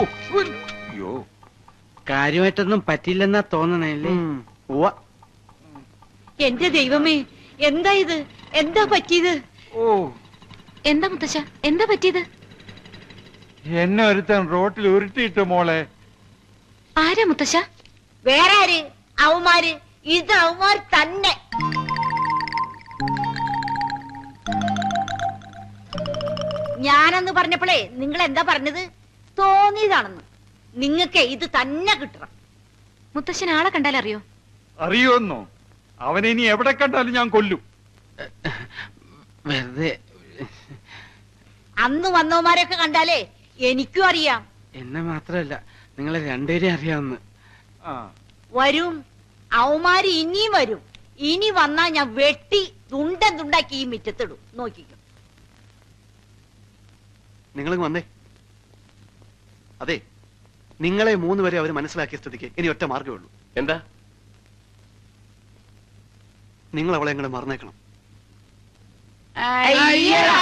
അയ്യോ, കാര്യമായിട്ടൊന്നും പറ്റില്ലെന്നാ തോന്നണല്ലേ? എന്റെ ദൈവമേ, എന്താ ഇത്? എന്താ പറ്റിയത്? ഓ, എന്താ മുത്തശ്ശ, എന്താ പറ്റിയത്? എന്നെ ഒരുത്തൻ റോട്ടിൽ ഉരുട്ടിയിട്ട് മോളെ. ആരാ മുത്തശ്ശ? വേറെ ആര്? അവന്മാര്. ഇത് അവന്മാർ തന്നെ. ഞാനെന്ന് പറഞ്ഞപ്പോഴേ നിങ്ങൾ എന്താ പറഞ്ഞത്? തോന്നിയതാണെന്ന്. നിങ്ങക്ക് ഇത് തന്നെ കിട്ടണം. മുത്തശ്ശൻ ആളെ കണ്ടാലറിയോ? അറിയോന്നോ? അവനെ ഇനി എവിടെ കണ്ടാലും ഞാൻ കൊല്ലും. വെറുതെ. അന്ന് വന്നവന്മാരെയൊക്കെ കണ്ടാലേ എനിക്കും അറിയാം. എന്നെ മാത്രല്ല, നിങ്ങളെ രണ്ടുപേരെയും അറിയാവുന്ന. വരും, അവന്മാര് ഇനിയും വരും. ഇനി വന്നാ ഞാൻ വെട്ടി തുണ്ടൻ തുണ്ടാക്കി ഈ മുറ്റത്തിടും. നോക്കിക്കും. നിങ്ങൾ വന്നേ. അതെ, നിങ്ങളെ 3 വരെ അവർ മനസ്സിലാക്കിയ സ്ഥിതിക്ക് ഇനി ഒറ്റ മാർഗ്ഗമേ ഉള്ളൂ. എന്താ? നിങ്ങൾ അവളെ എങ്ങനെ മറന്നേക്കണം. അയ്യടാ.